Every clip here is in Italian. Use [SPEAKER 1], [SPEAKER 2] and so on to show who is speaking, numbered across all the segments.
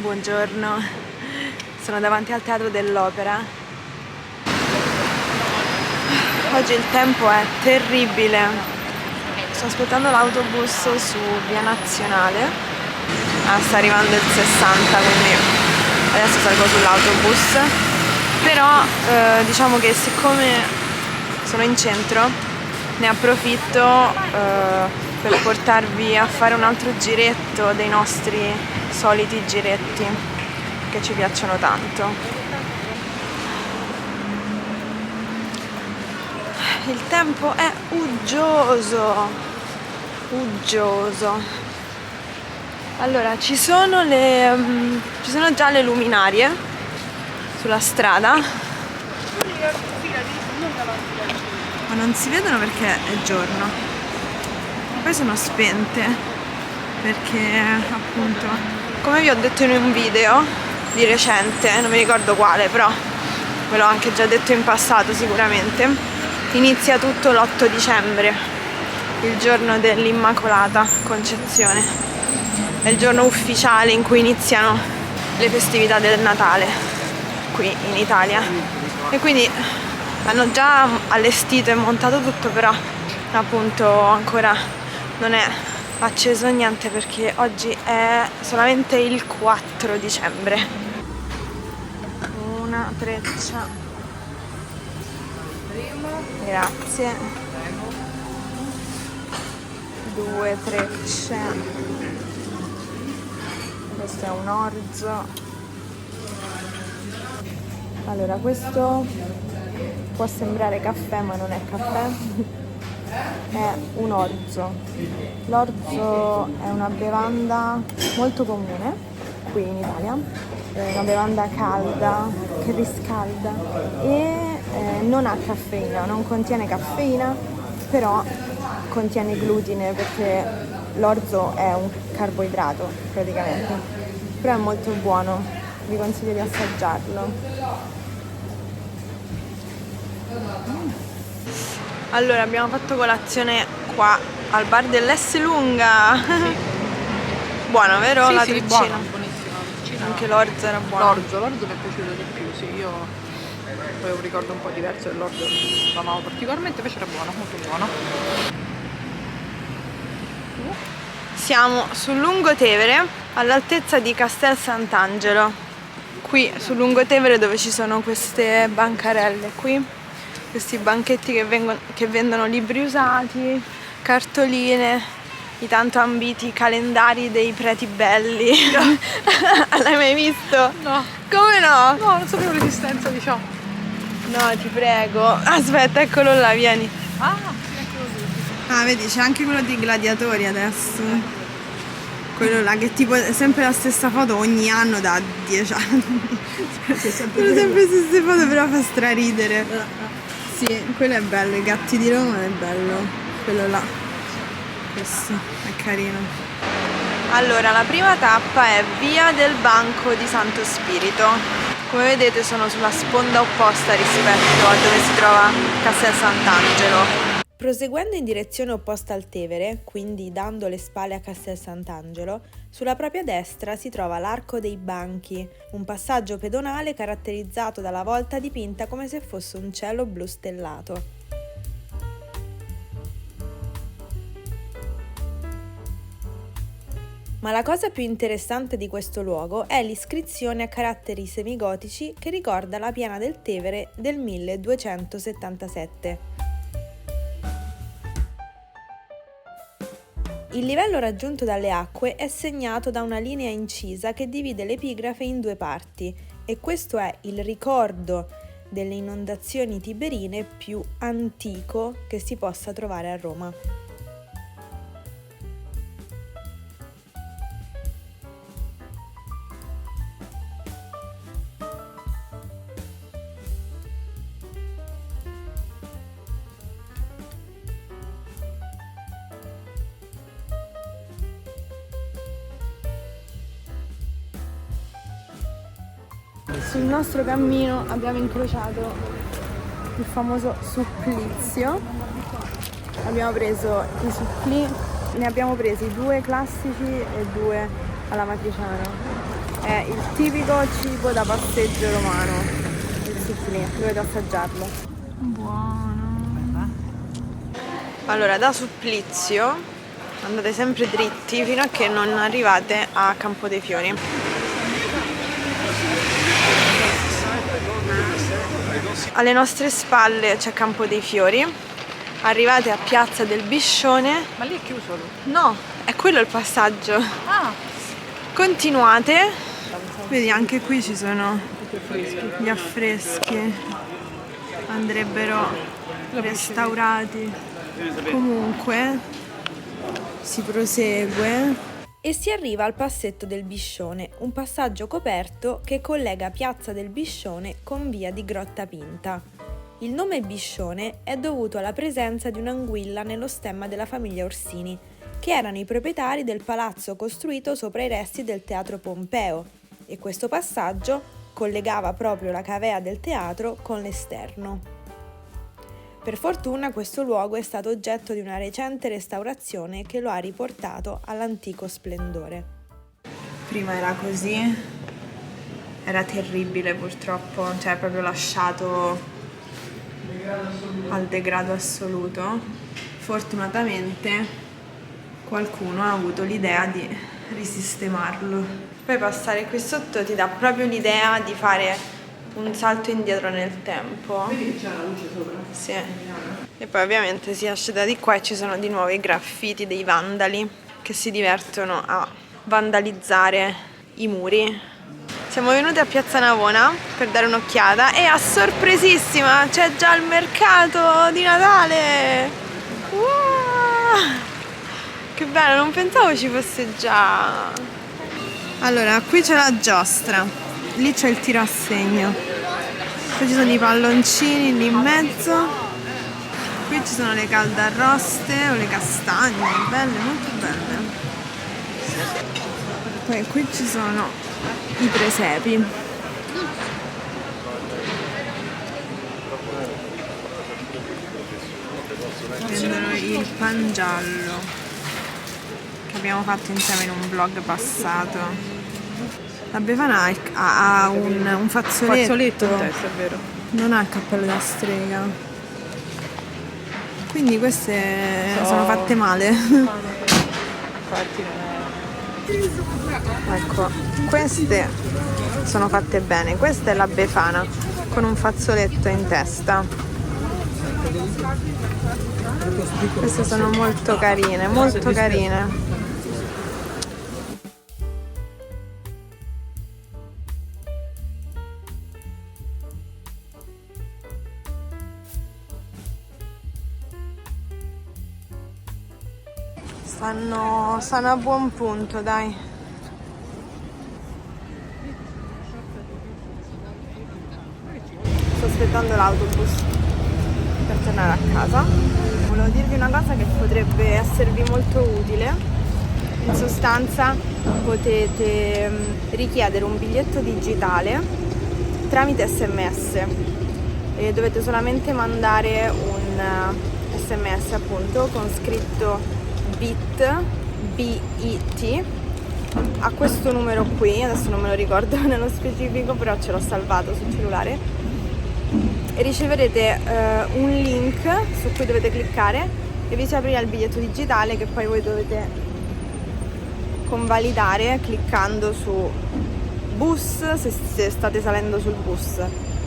[SPEAKER 1] Buongiorno, sono davanti al Teatro dell'Opera. Oggi il tempo è terribile. Sto aspettando l'autobus su Via Nazionale. Sta arrivando il 60, quindi adesso salgo sull'autobus. Però diciamo che siccome sono in centro, ne approfitto per portarvi a fare un altro giretto dei nostri soliti giretti che ci piacciono tanto. Il tempo è uggioso. Allora, ci sono già le luminarie sulla strada, ma non si vedono perché è giorno. Poi sono spente perché appunto, come vi ho detto in un video di recente, non mi ricordo quale, però ve l'ho anche già detto in passato sicuramente, inizia tutto l'8 dicembre, il giorno dell'Immacolata Concezione. È il giorno ufficiale in cui iniziano le festività del Natale qui in Italia. E quindi hanno già allestito e montato tutto, però appunto ancora non è acceso niente perché oggi è solamente il 4 dicembre. Una treccia. Grazie. Due trecce. Questo è un orzo. Allora, questo può sembrare caffè, ma non è caffè. È un orzo. L'orzo è una bevanda molto comune qui in Italia, è una bevanda calda che riscalda e non ha caffeina, non contiene caffeina, però contiene glutine perché l'orzo è un carboidrato praticamente, però è molto buono, vi consiglio di assaggiarlo. Allora, abbiamo fatto colazione qua al bar dell'Esselunga. Sì. Buono, vero?
[SPEAKER 2] Sì,
[SPEAKER 1] la
[SPEAKER 2] sì,
[SPEAKER 1] treccina.
[SPEAKER 2] buono, buonissima.
[SPEAKER 1] Anche l'orzo era buono.
[SPEAKER 2] L'orzo mi è piaciuto di più, sì, io poi ho un ricordo un po' diverso dell'orzo, lo amavo particolarmente, invece era buono, molto buono.
[SPEAKER 1] Siamo sul Lungotevere, all'altezza di Castel Sant'Angelo. Qui sul Lungotevere dove ci sono queste bancarelle qui, questi banchetti che vendono libri usati, cartoline, i tanto ambiti calendari dei preti belli. No. L'hai mai visto?
[SPEAKER 2] No.
[SPEAKER 1] Come no?
[SPEAKER 2] No, non sapevo l'esistenza, diciamo.
[SPEAKER 1] No, ti prego. Aspetta, eccolo là, vieni.
[SPEAKER 2] Ah, sì, anche così.
[SPEAKER 1] Ah, vedi, c'è anche quello dei gladiatori adesso. Quello là che tipo è sempre la stessa foto ogni anno da 10 anni. Sono sempre le stesse foto, però fa straridere. Sì, quello è bello, i gatti di Roma è bello. Quello là. Questo è carino. Allora, la prima tappa è Via del Banco di Santo Spirito. Come vedete sono sulla sponda opposta rispetto a dove si trova Castel Sant'Angelo. Proseguendo in direzione opposta al Tevere, quindi dando le spalle a Castel Sant'Angelo, sulla propria destra si trova l'Arco dei Banchi, un passaggio pedonale caratterizzato dalla volta dipinta come se fosse un cielo blu stellato. Ma la cosa più interessante di questo luogo è l'iscrizione a caratteri semigotici che ricorda la piana del Tevere del 1277. Il livello raggiunto dalle acque è segnato da una linea incisa che divide l'epigrafe in due parti e questo è il ricordo delle inondazioni tiberine più antico che si possa trovare a Roma. Sul nostro cammino abbiamo incrociato il famoso supplizio. Abbiamo preso i suppli, ne abbiamo presi 2 classici e 2 alla matriciana. È il tipico cibo da passeggio romano, il supplì, dovete assaggiarlo. Buono. Allora, da Supplizio andate sempre dritti fino a che non arrivate a Campo dei Fiori. Alle nostre spalle c'è Campo dei Fiori. Arrivate a Piazza del Biscione.
[SPEAKER 2] Ma lì è chiuso lui?
[SPEAKER 1] No, è quello il passaggio.
[SPEAKER 2] Ah!
[SPEAKER 1] Continuate. Vedi, anche qui ci sono gli affreschi. Andrebbero restaurati. Comunque si prosegue e si arriva al Passetto del Biscione, un passaggio coperto che collega Piazza del Biscione con via di Grotta Pinta. Il nome Biscione è dovuto alla presenza di un'anguilla nello stemma della famiglia Orsini, che erano i proprietari del palazzo costruito sopra i resti del Teatro Pompeo, e questo passaggio collegava proprio la cavea del teatro con l'esterno. Per fortuna questo luogo è stato oggetto di una recente restaurazione che lo ha riportato all'antico splendore. Prima era così, era terribile purtroppo, cioè proprio lasciato al degrado assoluto. Fortunatamente qualcuno ha avuto l'idea di risistemarlo. Poi passare qui sotto ti dà proprio l'idea di fare un salto indietro nel tempo.
[SPEAKER 2] Vedi che c'è la luce sopra?
[SPEAKER 1] Sì. E poi ovviamente si esce da di qua e ci sono di nuovo i graffiti dei vandali che si divertono a vandalizzare i muri. Siamo venuti a Piazza Navona per dare un'occhiata e a sorpresissima c'è già il mercato di Natale! Wow! Che bello, non pensavo ci fosse già. Allora, qui c'è la giostra, lì c'è il tiro a segno, poi ci sono i palloncini lì in mezzo, qui ci sono le caldarroste o le castagne, belle, molto belle. Poi qui ci sono i presepi. Vendono il pan giallo che abbiamo fatto insieme in un vlog passato. La Befana ha un fazzoletto.
[SPEAKER 2] Fazzoletto in testa, è vero.
[SPEAKER 1] Non ha il cappello da strega. Quindi queste sono fatte male.
[SPEAKER 2] Infatti non è.
[SPEAKER 1] Ecco, queste sono fatte bene. Questa è la Befana con un fazzoletto in testa. Queste sono molto carine, molto carine. Stanno a buon punto, dai. Sto aspettando l'autobus per tornare a casa. Volevo dirvi una cosa che potrebbe esservi molto utile. In sostanza potete richiedere un biglietto digitale tramite SMS e dovete solamente mandare un SMS appunto con scritto BIT a questo numero qui, adesso non me lo ricordo nello specifico, però ce l'ho salvato sul cellulare, e riceverete un link su cui dovete cliccare e vi si aprirà il biglietto digitale che poi voi dovete convalidare cliccando su bus se state salendo sul bus,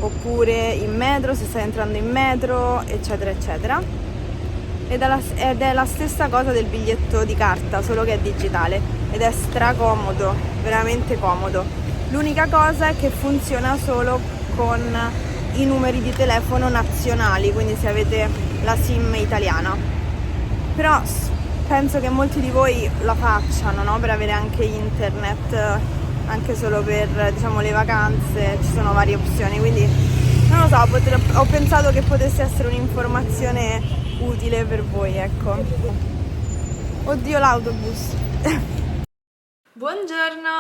[SPEAKER 1] oppure in metro se state entrando in metro, eccetera eccetera. Ed è la stessa cosa del biglietto di carta, solo che è digitale ed è stracomodo, veramente comodo. L'unica cosa è che funziona solo con i numeri di telefono nazionali, quindi se avete la SIM italiana. Però penso che molti di voi la facciano, no? Per avere anche internet, anche solo per, diciamo, le vacanze, ci sono varie opzioni, quindi non lo so, ho pensato che potesse essere un'informazione utile per voi, ecco. Oddio, l'autobus. Buongiorno.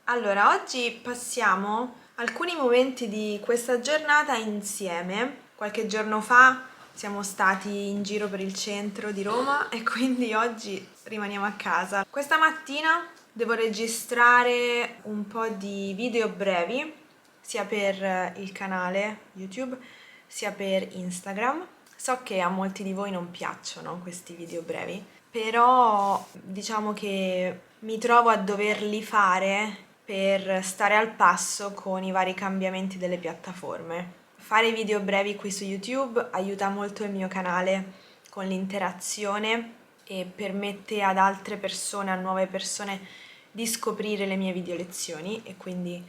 [SPEAKER 1] Allora, oggi passiamo alcuni momenti di questa giornata insieme. Qualche giorno fa siamo stati in giro per il centro di Roma e quindi oggi rimaniamo a casa. Questa mattina Devo registrare un po' di video brevi, sia per il canale YouTube, sia per Instagram. So che a molti di voi non piacciono questi video brevi, però diciamo che mi trovo a doverli fare per stare al passo con i vari cambiamenti delle piattaforme. Fare video brevi qui su YouTube aiuta molto il mio canale con l'interazione e permette ad altre persone, a nuove persone, di scoprire le mie video lezioni, e quindi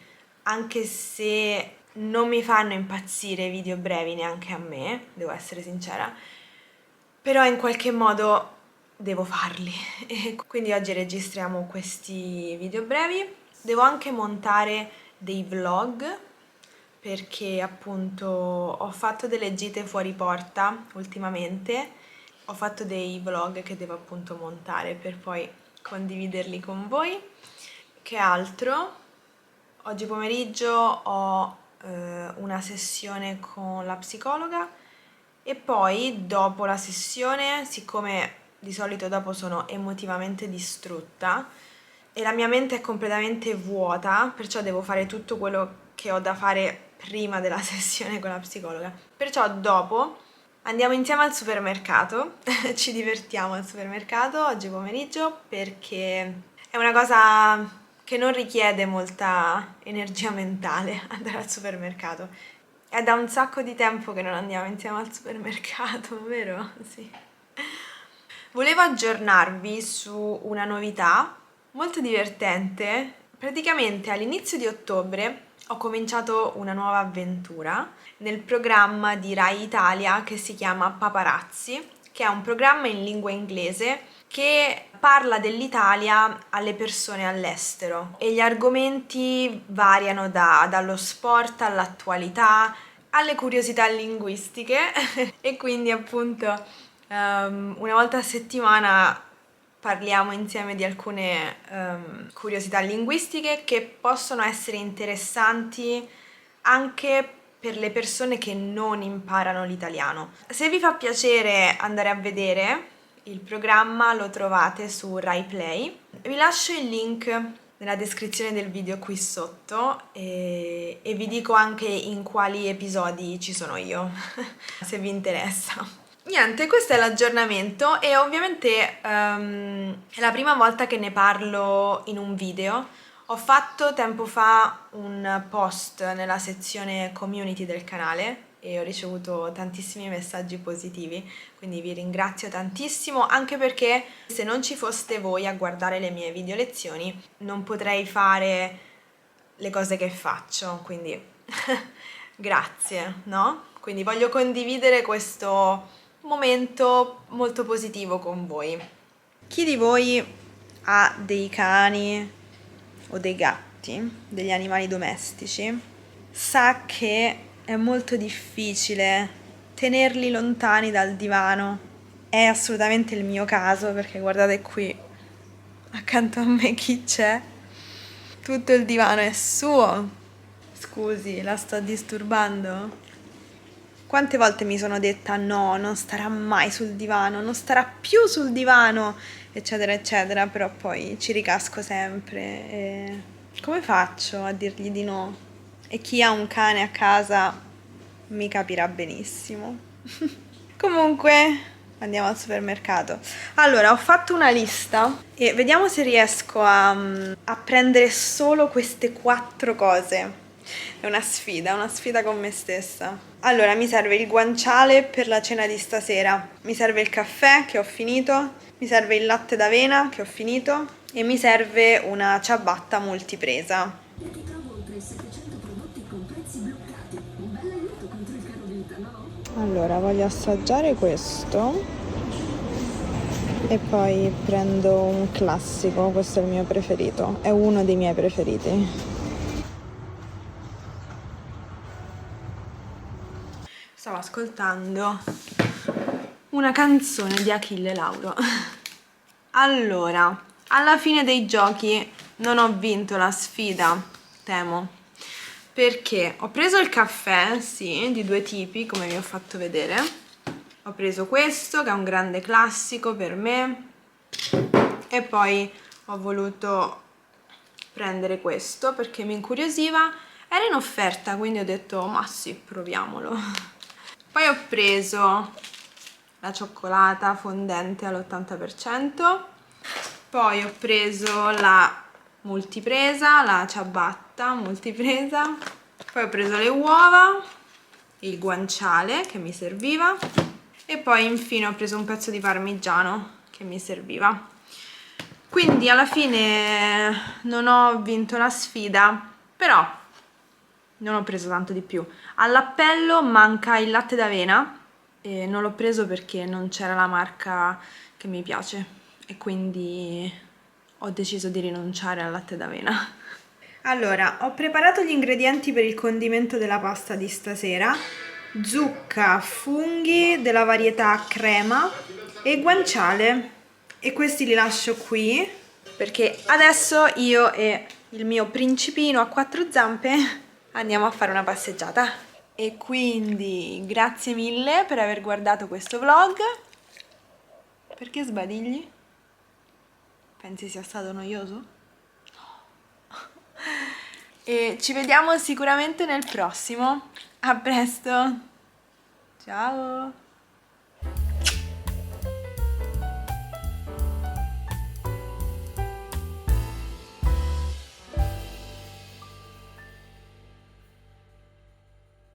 [SPEAKER 1] anche se non mi fanno impazzire i video brevi neanche a me, devo essere sincera, però in qualche modo devo farli e quindi oggi registriamo questi video brevi. Devo anche montare dei vlog perché appunto ho fatto delle gite fuori porta ultimamente, ho fatto dei vlog che devo appunto montare per poi condividerli con voi. Che altro? Oggi pomeriggio ho una sessione con la psicologa e poi dopo la sessione, siccome di solito dopo sono emotivamente distrutta e la mia mente è completamente vuota, perciò devo fare tutto quello che ho da fare prima della sessione con la psicologa. Perciò dopo andiamo insieme al supermercato, ci divertiamo al supermercato oggi pomeriggio perché è una cosa che non richiede molta energia mentale andare al supermercato. È da un sacco di tempo che non andiamo insieme al supermercato, vero? Sì. Volevo aggiornarvi su una novità molto divertente. Praticamente all'inizio di ottobre ho cominciato una nuova avventura nel programma di Rai Italia che si chiama Paparazzi, che è un programma in lingua inglese che parla dell'Italia alle persone all'estero e gli argomenti variano dallo sport all'attualità alle curiosità linguistiche e quindi appunto una volta a settimana parliamo insieme di alcune curiosità linguistiche che possono essere interessanti anche per le persone che non imparano l'italiano. Se vi fa piacere andare a vedere il programma lo trovate su Rai Play. Vi lascio il link nella descrizione del video qui sotto e vi dico anche in quali episodi ci sono io, se vi interessa. Niente, questo è l'aggiornamento e ovviamente è la prima volta che ne parlo in un video. Ho fatto tempo fa un post nella sezione community del canale e ho ricevuto tantissimi messaggi positivi, quindi vi ringrazio tantissimo, anche perché se non ci foste voi a guardare le mie video lezioni non potrei fare le cose che faccio, quindi grazie, no? Quindi voglio condividere questo momento molto positivo con voi. Chi di voi ha dei cani o dei gatti, degli animali domestici, sa che è molto difficile tenerli lontani dal divano. È assolutamente il mio caso, perché guardate qui accanto a me chi c'è. Tutto il divano è suo. Scusi, la sto disturbando? Quante volte mi sono detta no, non starà mai sul divano, non starà più sul divano, eccetera eccetera, però poi ci ricasco sempre e come faccio a dirgli di no? E chi ha un cane a casa mi capirà benissimo. Comunque andiamo al supermercato. Allora, ho fatto una lista e vediamo se riesco a prendere solo queste 4 cose. È una sfida con me stessa. Allora, mi serve il guanciale per la cena di stasera, mi serve il caffè che ho finito, mi serve il latte d'avena che ho finito e mi serve una ciabatta multipresa. Allora, voglio assaggiare questo e poi prendo un classico, questo è il mio preferito, è uno dei miei preferiti. Stavo ascoltando una canzone di Achille Lauro. Allora, alla fine dei giochi non ho vinto la sfida, temo. Perché ho preso il caffè, sì, di 2 tipi, come vi ho fatto vedere. Ho preso questo, che è un grande classico per me, e poi ho voluto prendere questo perché mi incuriosiva. Era in offerta, quindi ho detto ma sì, proviamolo. Poi ho preso la cioccolata fondente all'80%, poi ho preso la multipresa, la ciabatta multipresa, poi ho preso le uova, il guanciale che mi serviva e poi infine ho preso un pezzo di parmigiano che mi serviva. Quindi alla fine non ho vinto la sfida, però non ho preso tanto di più. All'appello manca il latte d'avena e non l'ho preso perché non c'era la marca che mi piace e quindi ho deciso di rinunciare al latte d'avena. Allora, ho preparato gli ingredienti per il condimento della pasta di stasera: zucca, funghi della varietà crema e guanciale, e questi li lascio qui perché adesso io e il mio principino a quattro zampe andiamo a fare una passeggiata. E quindi grazie mille per aver guardato questo vlog. Perché sbadigli? Pensi sia stato noioso? E ci vediamo sicuramente nel prossimo. A presto! Ciao!